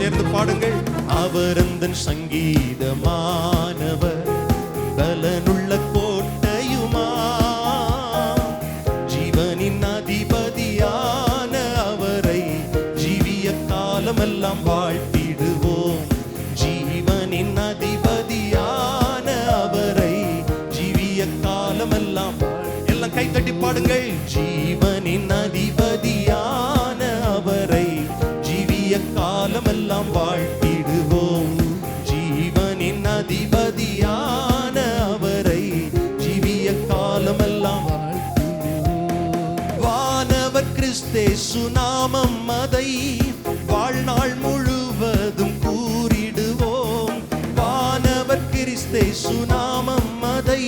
சேர்ந்து பாடுங்கள். அவர் எந்தன் சங்கீதமானவர், பலனுள்ள கோட்டையுமா, ஜீவனின் அதிபதியான அவரை ஜீவிய காலமெல்லாம் வாழ்த்திடுவோம். ஜீவனின் அதிபதியான அவரை ஜீவிய காலமெல்லாம், எல்லாம் கைத்தட்டி பாடுங்கள். ஜீவனின் அதிபதியான அவரை ஜீவிய காலமெல்லாம் வாழ்த்திடுவோம். ஜீவனின் அதிபதியான அவரை ஜீவிய காலமெல்லாம் வானவர் கிறிஸ்தேசு நாமம் அதை வாழ்நாள் முழுவதும் கூறிடுவோம். வானவர் கிறிஸ்தேசு நாமம் அதை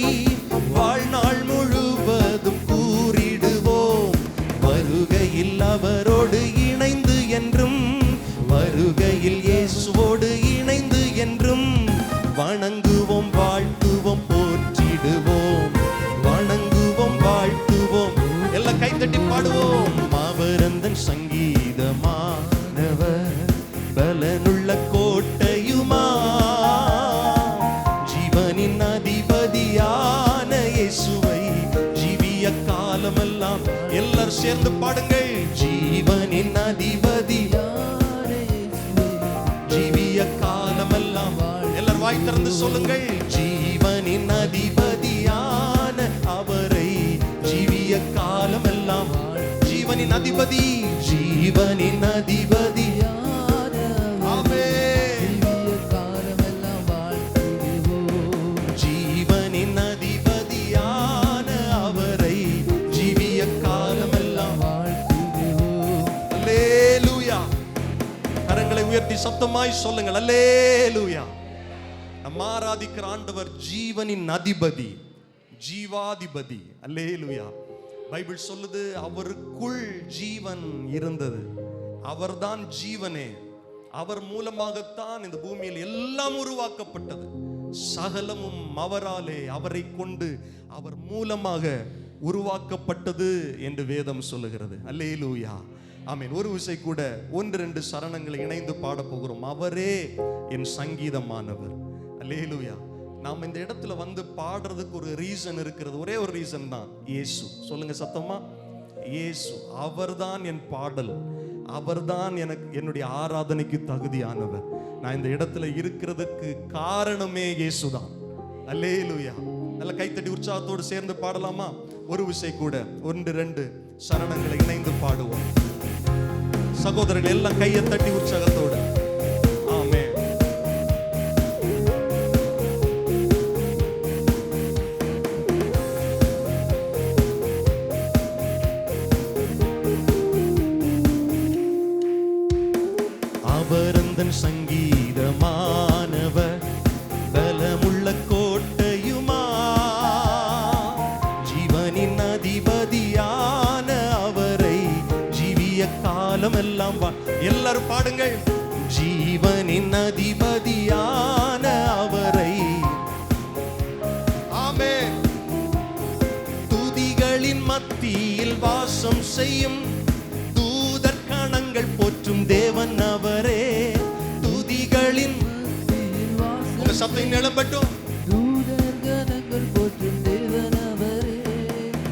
வாழ்நாள் முழுவதும் கூறிடுவோம். வருகையில் அவரோடு இணைந்து என்றும், வருகையில் இயேசுவோடு இணைந்து என்றும் வணங்குவோம், வாழ்த்துவோம், போற்றிடுவோம். வணங்குவோம், வாழ்த்துவோம், எல்லாம் கைத்தட்டி பாடுவோம். அவர் எந்தன் சங்கீதமானவர், பலனுள்ள கோட்டையுமா, ஜீவனின் அதிபதியான இயேசுவை ஜீவிய காலமெல்லாம், எல்லாரும் சேர்ந்து பாடுங்கள். ஜீவனின் அதிபதியான ஜீவிய காலமெல்லாம், எல்லாரும் வாய் திறந்து சொல்லுங்கள். ஜீவனின் அதிபதியான அவரை ஜீவிய காலமெல்லாம், ஜீவனின் அதிபதி, ஜீவனின் அதிபதியான ஜீவனின் அதிபதியான அவரை ஜீவிய காலமெல்லாம் வாழ்த்துவோம். அல்லேலூயா. கரங்களை உயர்த்தி சத்தமாய் சொல்லுங்கள். அல்லேலூயா. நம்ம ஆராதிக்கிற ஆண்டவர் ஜீவனின் அதிபதி, ஜீவாதிபதி. அல்லேலூயா. பைபிள் சொல்லுது, அவருக்குள் ஜீவன் இருந்தது, அவர்தான் ஜீவனே. அவர் மூலமாகத்தான் இந்த பூமியில் எல்லாம் உருவாக்கப்பட்டது. சகலமும் அவராலே, அவரை கொண்டு, அவர் மூலமாக உருவாக்கப்பட்டது என்று வேதம் சொல்லுகிறது. அல்லேலூயா. ஆமென். ஒரு விசை கூட 1-2 சரணங்களை இணைந்து பாட போகிறோம். அவரே என் சங்கீதமானவர். அல்லேலூயா. நாம் இந்த இடத்துல வந்து பாடுறதுக்கு ஒரு ரீசன் இருக்கிறது. ஒரே ஒரு ரீசன் தான், இயேசு. சொல்லுங்க சத்தமா, இயேசு. அவர்தான் என் பாடல், அவர்தான் எனக்கு என்னுடைய ஆராதனைக்கு தகுதியானவர். நான் இந்த இடத்துல இருக்கிறதுக்கு காரணமே இயேசுதான். அல்லேலூயா. நல்ல கைத்தட்டி உற்சாகத்தோடு சேர்ந்து பாடலாமா? ஒரு விசை கூட 1-2 சரணங்களை இணைந்து பாடுவோம். சகோதரர்கள் எல்லாம் கையை தட்டி உற்சாகத்தோடு. ஆமென். அவர் எந்தன் சங்கீதமானவர், பலமுள்ள கோட்டையுமா, ஜீவனின் அதிபதியான அவரை ஜீவிய காலமெல்லாம் எல்லாரும் பாடுங்கள். ஜீவனின் அதிபதியான அவரை, ஆமென். துதிகளின் மத்தியில் வாசம் செய்யும் தூதர் கணங்கள் போற்றும் தேவன் அவரே. துதிகளின் உங்க சத்தம் நிலம்பட்டும். தூதர் கணங்கள் போற்றும் தேவன் அவரே.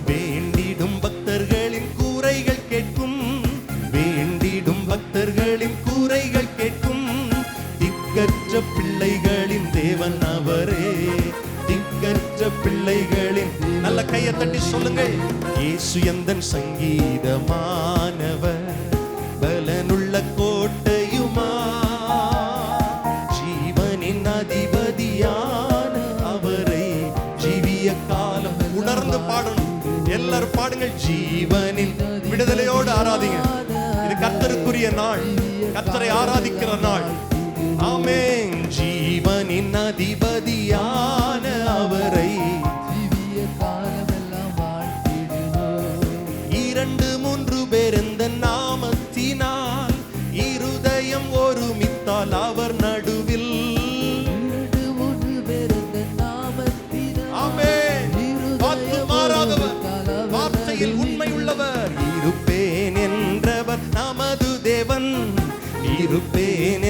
வேண்டிடும் பக்தர்களின் கூரைகள் கேட்கும், வேண்டிடும் பக்தர்களின் கூரைகள் கேட்கும். திக்கற்ற பிள்ளைகளின் தேவன் அவரே, திக்கற்ற பிள்ளைகளின். நல்ல கையை தட்டி சொல்லுங்கள். இயேசு எந்தன் சங்கீதமானவர், பலனுள்ள கோட்டையுமா, ஜீவனின் அதிபதியான அவரை ஜீவிய காலம். உணர்ந்து பாடணும். எல்லாரும் பாடுங்கள். ஜீவனின் விடுதலையோடு ஆராதிங்க. இது கர்த்தருக்குரிய நாள், கர்த்தரை ஆராதிக்கிற நாள். ஆமென். ஜீவனின் அதிபதியான அவரை ஜீவிய காலமெல்லாம் வாழ்த்திடுவோம். 2-3 பேர் இந்த நாமத்தினால் இருதயம் ஒருமித்தால் அவர் நடுவில். 2-3 பேர் இந்த நாமத்தினால். ஆமென். வாக்கு மாறாதவர், வார்த்தையில் உண்மை உள்ளவர். இருப்பேன் என்றவர் நமது தேவன், இருப்பேன்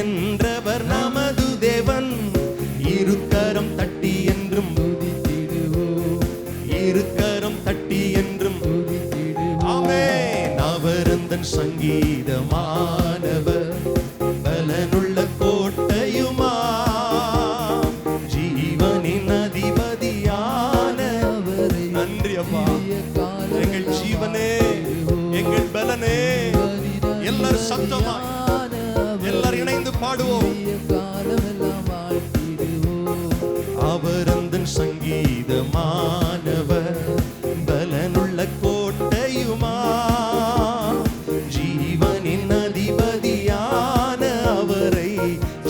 சங்கீதமானவர் பலனுள்ள கோட்டையுமா ஜீவனின் அதிபதியான நன்றி அப்பா. எங்கள் ஜீவனே எங்கள் பலனே எல்லாரும் சத்தமா எல்லாரும் இணைந்து பாடுவோம். அவரந்தன் சங்கீதமானவர் பலனுள்ள கோட்டையுமா ஜீவனின் அதிபதியான அவரை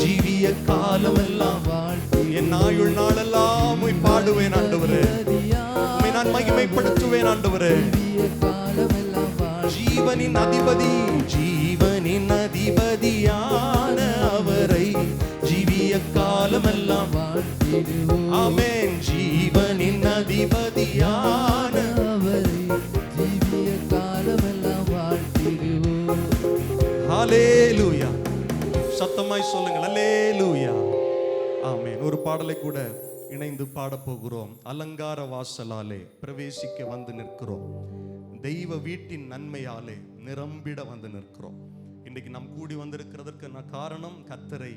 ஜீவிய காலமெல்லாம் என் ஆயுள் நாளெல்லாம் பாடுவேன் ஆண்டவரே, உம்மை நான் மகிமைப்படுத்துவேன் ஆண்டவரே. ஜீவனின் அதிபதி ஜீவனின் அதிபதியான அவரை ஜீவிய காலமெல்லாம் ஆமென். ஜீவனின் அதிபதியான அவரை ஜீவிய காலமெல்லாம் வாழ்த்திடுவோம். ஹல்லேலூயா. சத்தமாய் சொல்லுங்கள் ஹல்லேலூயா. ஆமென். ஒரு பாடலை கூட இணைந்து பாடப் போகிறோம். அலங்கார வாசலாலே பிரவேசிக்க வந்து நிற்கிறோம், தெய்வ வீட்டின் நன்மையாலே நிரம்பிட வந்து நிற்கிறோம். இன்றைக்கு நாம் கூடி வந்திருக்கிறதற்கு காரணம் கர்த்தரை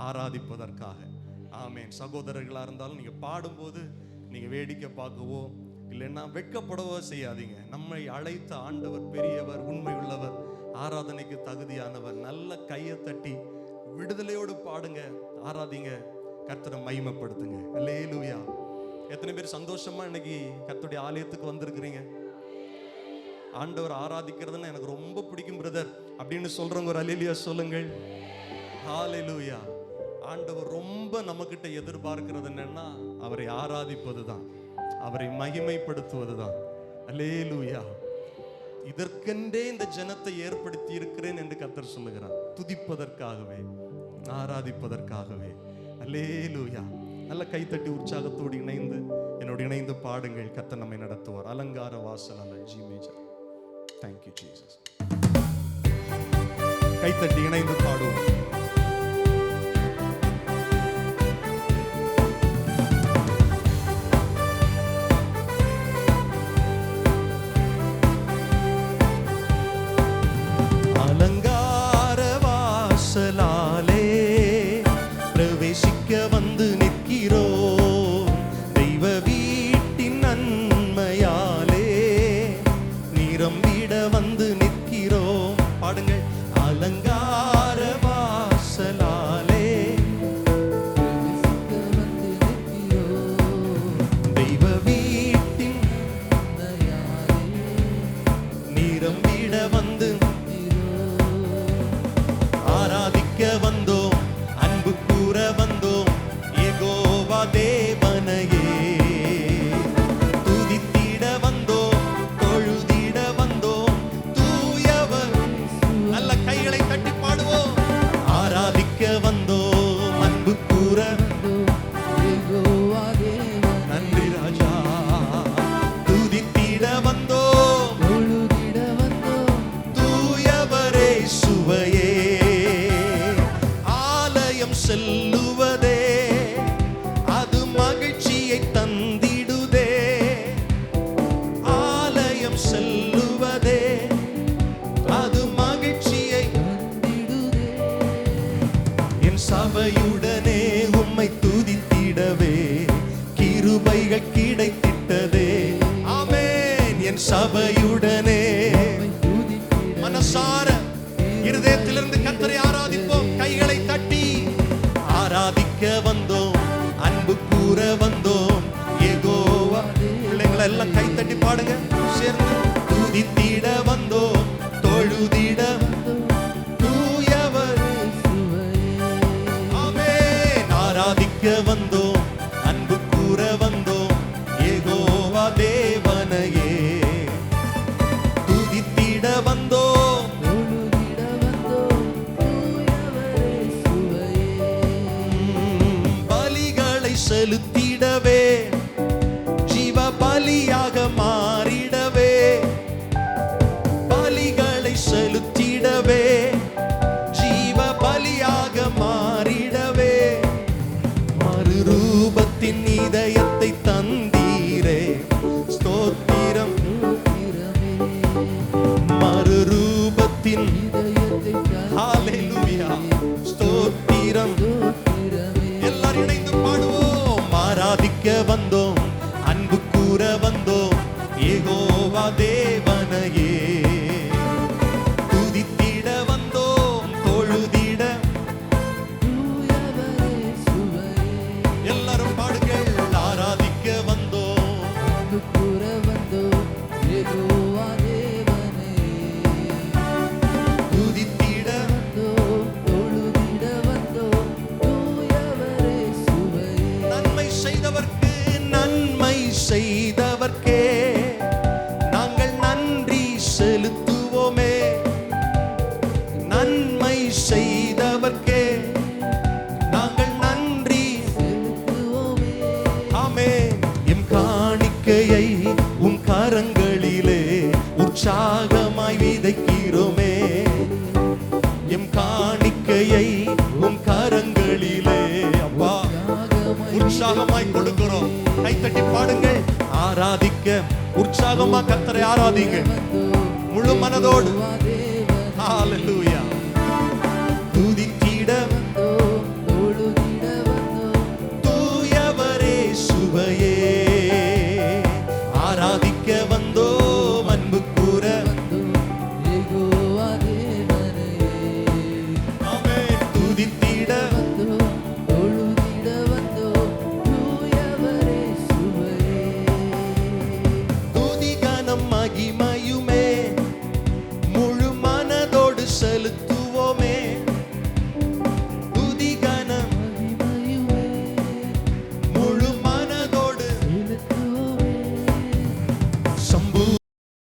ஆராதிப்பதற்காக. ஆமென். சகோதரர்களாக இருந்தாலும் நீங்கள் பாடும்போது நீங்கள் வேடிக்கை பார்க்கவோ இல்லைன்னா வெட்கப்படவோ செய்யாதீங்க. நம்மை அழைத்த ஆண்டவர் பெரியவர், உண்மை உள்ளவர், ஆராதனைக்கு தகுதியானவர். நல்ல கையை தட்டி விடுதலையோடு பாடுங்க, ஆராதிங்க, கர்த்தரை மகிமைப்படுத்துங்க. அல்லேலூயா. எத்தனை பேர் சந்தோஷமா இன்னைக்கு கர்த்தருடைய ஆலயத்துக்கு வந்திருக்கிறீங்க? ஆண்டவர் ஆராதிக்கிறதுன்னு எனக்கு ரொம்ப பிடிக்கும் பிரதர் அப்படின்னு சொல்றவங்க ஒரு அல்லேலூயா சொல்லுங்கள். ஹல்லேலூயா. ஆண்டவர் ரொம்ப நம்மகிட்ட எதிர்பார்க்கிறது என்னன்னா அவரை ஆராதிப்பது தான், அவரை மகிமைப்படுத்துவது தான். அல்லேலூயா. இதற்கென்றே இந்த ஜனத்தை ஏற்படுத்தி இருக்கிறேன் என்று கர்த்தர் சொல்லுகிறார். துதிப்பதற்காகவே, ஆராதிப்பதற்காகவே. அல்லேலூயா. நல்ல கைத்தட்டி உற்சாகத்தோடு இணைந்து என்னோடு இணைந்து பாடுங்கள். கர்த்தர் நம்மை நடத்துவார். அலங்கார வாசலால G major. Thank you Jesus. கைத்தட்டி இணைந்து பாடுவோம். அலங்கார வாசலாலே பிரவேசிக்க வந்து நிற்கிறோம், தெய்வ வீட்டின் நன்மையாலே நிரம்பிட வந்து நிற்கிறோம். பாடுங்கள். அலங்கார வாசலாலே தெய்வ வீட்டின் நிரம்பிட வந்து ஆராதிக்க வந்தோம், அன்பு கூற வந்தோம், யெகோவா தேவனையே துதித்திட வந்தோம், தொழுதிட வந்தோம், தூயவர். நல்ல கைகளை தட்டி பாடுவோம். ஆராதிக்க வந்தோம், அன்பு கூற நன்றி ராஜா, துதித்திட வந்தோம், தூயவரே சுவையே. ஆலயம் செல்லுவதே அது மகிழ்ச்சியை தந்திடுதே, ஆலயம் செல்லுவதே அது மகிழ்ச்சியை தந்திடுதே. என் சபையுடனே உம்மை துதித்திடவே கிருபைகள் கிடைத்திட்டதே. ஆமென். என் சபையுடனே மனசார இருதயத்திலிருந்து கர்த்தரை ஆராதிப்போம். கைகளை தட்டி ஆராதிக்க வந்தோம், அன்பு கூற வந்தோம், யெகோவா. பிள்ளைங்களை எல்லாம் கை தட்டி பாடுங்க சேர்ந்து. துதித்திட வந்தோம், தொழுதிட தூயவர். ஆமென். ஆராதிக்க வந்தோம், அன்பு கூற வந்தோம், யெகோவா தேவனையே துதித்திட வந்தோம். பலிகளை செலுத்திடவே, ஜீவ பலியாக மாறிடவே, பலிகளை செலுத்திடவே, ஜீவ பலியாக மாறிடவே, மறுரூபத்தின் இதயத்தை தந்தீரே ஸ்தோத்திரம். மறுரூபத்தின் வந்தோம், அன்பு கூற வந்தோம் யெகோவா தேவனையே. துதித்திட வந்தோம், தொழுதிட. எல்லாரும் பாடுங்கள். ஆராதிக்க வந்தோம், அன்பு கூற வந்தோம் யெகோவா தேவனையே. துதித்திட வந்தோம், தொழுதிட வந்தோம் தூயவரே சுவையே. நன்மை செய்தவர்க்கு, நன்மை செய்தவர்க்கே நாங்கள் நன்றி செலுத்துவோமே. நன்மை செய்தவர்க்கே நாங்கள் நன்றி. செலுத்துவோமே. ஆமே. எம் காணிக்கையை உம் கரங்களிலே உற்சாகமாய் விதைக்கிறோமே. எம் காணிக்கையை உம் கரங்களிலே அப்பா உற்சாகமாய் கொடுக்கிறோம். கைத்தட்டி பாடுங்கள். ஆராதிக்க உற்சாகமா கர்த்தரை ஆராதிங்க முழு மனதோடு. ஹalleluya. துதித்திட வந்தோம், தொழுதிட வந்தோம் தூயவரே சுவையே.